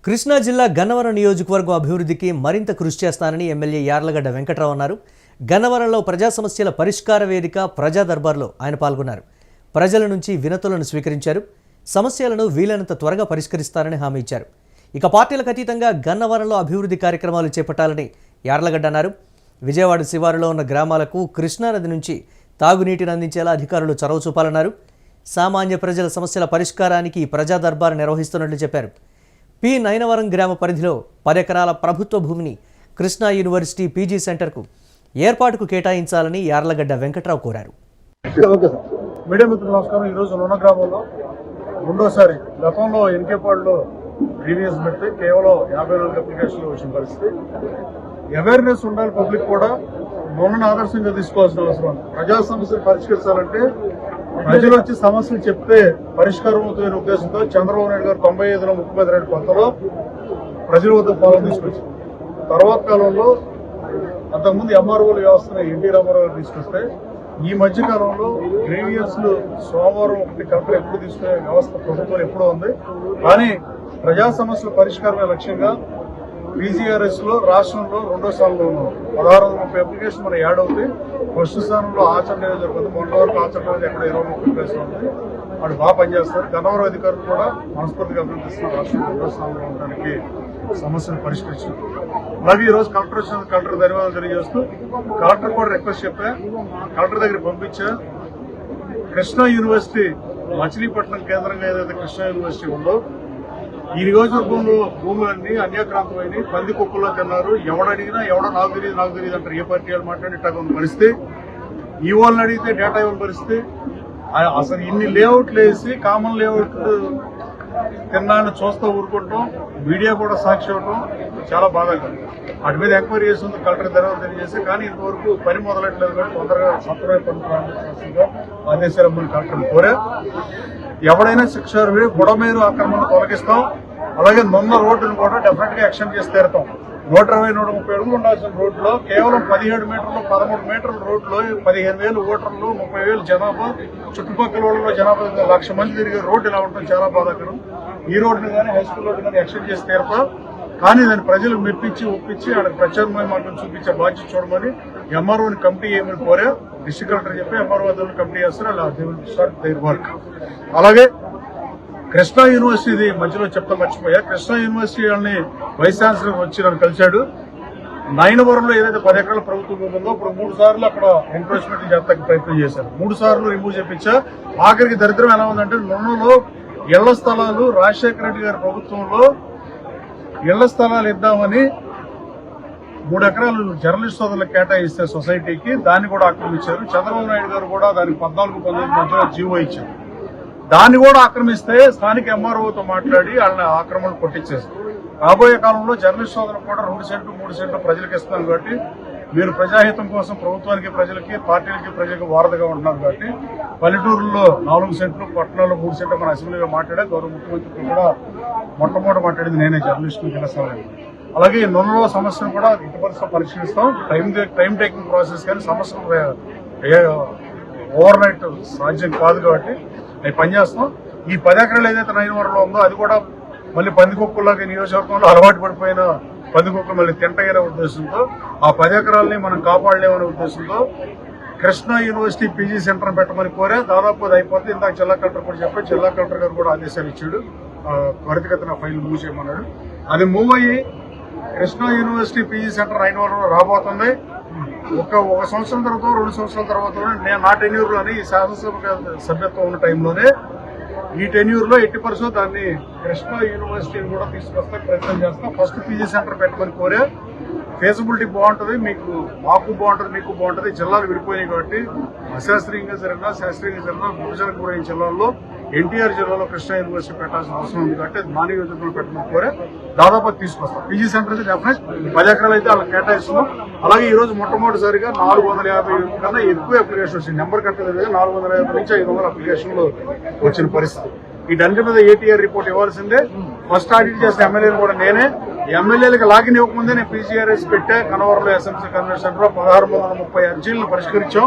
కృష్ణా జిల్లా గన్నవరం నియోజకవర్గం అభివృద్ధికి మరింత కృషి చేస్తానని ఎమ్మెల్యే యార్లగడ్డ వెంకట్రావు అన్నారు. గన్నవరంలో ప్రజా సమస్యల పరిష్కార వేదిక ప్రజా దర్బార్లో ఆయన పాల్గొన్నారు. ప్రజల నుంచి వినతులను స్వీకరించారు. సమస్యలను వీలైనంత త్వరగా పరిష్కరిస్తారని హామీ ఇచ్చారు. ఇక పార్టీలకు అతీతంగా గన్నవరంలో అభివృద్ధి కార్యక్రమాలు చేపట్టాలని యార్లగడ్డ అన్నారు. విజయవాడ శివారులో ఉన్న గ్రామాలకు కృష్ణానది నుంచి తాగునీటిని అందించేలా అధికారులు చొరవ చూపాలన్నారు. సామాన్య ప్రజల సమస్యల పరిష్కారానికి ప్రజా దర్బార్ నిర్వహిస్తున్నట్లు చెప్పారు. పి నైనవరం గ్రామ పరిధిలో 10 ఎకరాల ప్రభుత్వ భూమిని కృష్ణా యూనివర్సిటీ పీజీ సెంటర్కు ఏర్పాటుకు కేటాయించాలని యార్లగడ్డ వెంకట్రావు కోరారు. మీడియా మిత్రులు నమస్కారం. ఈరోజు లోన గ్రామంలో రెండోసారి గతంలో ఎన్కేపాడులో ప్రీవియస్ పెడితే కేవలం 54 అప్లికేషన్లు వచ్చిన పరిస్థితి. అవేర్నెస్ ఉండాలి. పబ్లిక్ కూడా మొన్న ఆదర్శంగా తీసుకోవాల్సిన అవసరం. ప్రజా సమస్యలు పరిష్కరించాలంటే ప్రజలు వచ్చి సమస్యలు చెప్తే పరిష్కారం అవుతున్న ఉద్దేశంతో చంద్రబాబు నాయుడు గారు 95లో ముఖ్యమంత్రి అయిన కొత్తలో ప్రజల వద్ద పాలన తీసుకొచ్చారు. తర్వాత కాలంలో అంతకుముందు ఎంఆర్ఓల వ్యవస్థను ఎన్టీ రామారావు గారు తీసుకొస్తే ఈ మధ్య కాలంలో గ్రీవియన్స్లు సోమవారం ఒకటి కలెక్టర్ ఎప్పుడు తీసుకునే వ్యవస్థ ప్రభుత్వం ఎప్పుడూ ఉంది. కానీ ప్రజా సమస్యల పరిష్కారమే లక్ష్యంగా పీజీఆర్ఎస్ లో రాష్ట్రంలో రెండో స్థానంలో ఉన్నాం. 1630 అప్లికేషన్ మనం యాడ్ అవుతాయి. ఫస్ట్ స్థానంలో ఆచరణ జరుగుతుంది. మొన్న వరకు ఆచరణ ఎక్కడ 23 ప్లేస్లో ఉంది. వాళ్ళు బాగా పనిచేస్తారు. గన్నవరం అధికారులు కూడా మనస్ఫూర్తిగా అభినందిస్తున్నారు. రాష్ట్రం రెండో స్థానంలో ఉండడానికి సమస్యను పరిష్కరించారు. అలాగే ఈ రోజు కలెక్టర్ ధన్యవాదాలు తెలియజేస్తూ కలెక్టర్ కూడా రిక్వెస్ట్ చెప్పా. కలెక్టర్ దగ్గర పంపించా. కృష్ణా యూనివర్సిటీ మచిలీపట్నం కేంద్రంగా ఏదైతే కృష్ణా యూనివర్సిటీ ఉందో ఈ నియోజకవర్గంలో భూములన్నీ అన్యాక్రాంతమైన పంది కుక్కల్లో తిన్నారు. ఎవడడిగినా నాకు తెలియదు అంటారు. ఏ పార్టీ వాళ్ళు మాట్లాడేట ఉన్న పరిస్థితి. ఈ వాళ్ళని అడిగితే డేటా ఇవ్వని పరిస్థితి. అసలు ఇన్ని లేఅవుట్లు వేసి కామన్ లేఅవుట్ తిన్నాన్ని చూస్తూ ఊరుకుంటాం. మీడియా కూడా సాక్షి అవటం చాలా బాధాకరం. వాటి మీద ఎంక్వైరీ చేసేందుకు కలెక్టర్ ధన్యవాదాలు తెలియజేస్తే కానీ ఇంతవరకు పని మొదలెట్టలేదు. కానీ తొందరగా సత్వరమే పని ప్రారంభించాల్సిందిగా ఆదేశాలు కలెక్టర్ కోరా. ఎవడైనా శిక్షార్హుడు బుడమేరు ఆక్రమణ తొలగిస్తాం. అలాగే నున్న రోడ్డును కూడా డెఫినెట్ గా ఎక్స్టెండ్ చేసి తీరుతాం. 120-130 అడుగులు ఉండాల్సిన రోడ్లో కేవలం 17 మీటర్లు 13 మీటర్ల రోడ్లో 15,000 ఓటర్లు 30,000 జనాభా చుట్టుపక్కల వాళ్ళలో జనాభా 1,00,000 మంది తిరిగే రోడ్డు ఇలా ఉండటం చాలా బాధాకరం. ఈ రోడ్డును కానీ హై స్కూల్ రోడ్డు కానీ ఎక్స్టెండ్ చేసి తీరుతాం. కానీ దాన్ని ప్రజలు మెప్పించి ఒప్పించి అక్కడ ప్రత్యామ్నాయ మార్గం చూపించే బాధ్యత చూడమని ఎంఆర్ఓని కమిటీ ఏమని కోరా. డిస్ట్రిక్ట్ కలెక్టర్ చెప్పి ఎంఆర్ఓ అధికారులు కమిటీ చేస్తారు. అలా స్టార్ట్ దేర్ వర్క్. అలాగే కృష్ణా యూనివర్సిటీ మధ్యలో చెప్తా మర్చిపోయా. కృష్ణా యూనివర్సిటీ వాళ్ళని వైస్ ఛాన్సలర్ వచ్చి నన్ను కలిశాడు. నైనవరంలో ఏదైతే 10 ఎకరాల ప్రభుత్వం ఉందో ఇప్పుడు 3 సార్లు అక్కడ ఎంక్రోచ్మెంట్ చేస్తానికి ప్రయత్నం చేశారు. 3 సార్లు రిమూవ్ చేపించా. ఆఖరికి దరిద్రం ఎలా ఉందంటే నున్నలో ఇళ్ల స్థలాలు రాజశేఖర రెడ్డి గారి ప్రభుత్వంలో ఇళ్ల స్థలాలు ఇద్దామని 3 ఎకరాలు జర్నలిస్ట్ సోదరులకు కేటాయిస్తే సొసైటీకి దాన్ని కూడా ఆక్రమించారు. చంద్రబాబు నాయుడు గారు కూడా దానికి 14-19 మధ్యలో జీవో ఇచ్చారు. దాన్ని కూడా ఆక్రమిస్తే స్థానిక ఎంఆర్ఓతో మాట్లాడి వాళ్ళని ఆక్రమణ కొట్టించేస్తారు. రాబోయే కాలంలో జర్నలిస్ట్ సోదరులకు కూడా 2 సెంట్లు 3 సెంట్లు ప్రజలకు ఇస్తున్నాం కాబట్టి మీరు ప్రజాహితం కోసం ప్రభుత్వానికి ప్రజలకి పార్టీలకి ప్రజలకు వారధిగా ఉంటున్నారు కాబట్టి పల్లెటూరులో 4 సెంట్లు పట్టణాల్లో 3 సెంట్లు మన అసెంబ్లీలో మాట్లాడే గౌరవ ముఖ్యమంత్రి కూడా మొట్టమొదటి మాట్లాడేది నేనే జర్నలిస్టులకు గెలుస్తానని. అలాగే నున్నలో సమస్యను కూడా ఇటు పరిస్థితుల్లో పరిశీలిస్తాం. టైం టేకింగ్ ప్రాసెస్ కానీ సమస్యలు ఓవర్ నైట్ సాధ్యం కాదు కాబట్టి అవి పనిచేస్తాం. ఈ 10 ఎకరాలు ఏదైతే నైనవరంలో ఉందో అది కూడా మళ్ళీ పందికొక్కుల్లాగా నియోజకవర్గంలో అలవాటు పడిపోయిన పందికొక్కులు మళ్ళీ తింటయ్యే ఉద్దేశంతో ఆ 10 ఎకరాలని మనం కాపాడలేమనే ఉద్దేశంతో కృష్ణా యూనివర్సిటీ పీజీ సెంటర్ పెట్టమని కోరా. దాదాపు అది అయిపోతే ఇందాక జిల్లా కలెక్టర్ కూడా చెప్పి జిల్లా కలెక్టర్ గారు కూడా ఆదేశాలు ఇచ్చాడు. త్వరితగతిన ఫైల్ మూవ్ చేయమన్నాడు. అది మూవ్ అయ్యి కృష్ణా యూనివర్సిటీ పీజీ సెంటర్ నైనవరంలో రాబోతుంది. ఒక సంవత్సరం తర్వాత 2 సంవత్సరాల తర్వాత నా టెన్యూర్లోనే ఈ శాసనసభ సభ్యత్వం ఉన్న టైంలోనే ఈ టెన్యూర్లో 80% దాన్ని కృష్ణా యూనివర్సిటీని కూడా తీసుకొస్తా ప్రయత్నం చేస్తాం. ఫస్ట్ పీజీ సెంటర్ పెట్టమని కోరా. ఫేసిబిలిటీ బాగుంటుంది. మాకు బాగుంటుంది, మీకు బాగుంటుంది. జిల్లాలు విడిపోయినాయి కాబట్టి అశాస్త్రీయంగా జరిగినా విభజనకు గురైన జిల్లాల్లో ఎన్టీఆర్ జిల్లాలో కృష్ణా యూనివర్సిటీ పెట్టాల్సిన అవసరం ఉంది కాబట్టి మా నియోజకవర్గంలో పెట్టమని కోరా. దాదాపు తీసుకొస్తాం. పీజీ సెంటర్ అయితే డెఫినెట్ 10 ఎకరాలు అయితే వాళ్ళకి కేటాయిస్తున్నాం. అలాగే ఈ రోజు మొట్టమొదటిసారిగా 450 కన్నా ఎక్కువ అప్లికేషన్ వచ్చింది. నెంబర్ కట్టలేదు. 450 నుంచి 500 అప్లికేషన్లు వచ్చిన పరిస్థితి. వీటన్నిటి మీద ఏటీఆర్ రిపోర్ట్ ఇవ్వాల్సిందే. ఫస్ట్ ఆడిట్ చేసిన ఎమ్మెల్యేలు కూడా నేనే. ఎమ్మెల్యేలకు లాగిన్ ఇవ్వకముందే నేను పీజీఆర్ఎస్ పెట్టా. గన్నవరంలో ఎస్ఎంసీ కన్వెన్షన్ సెంటర్ 1630 అర్జీలను పరిష్కరించాం.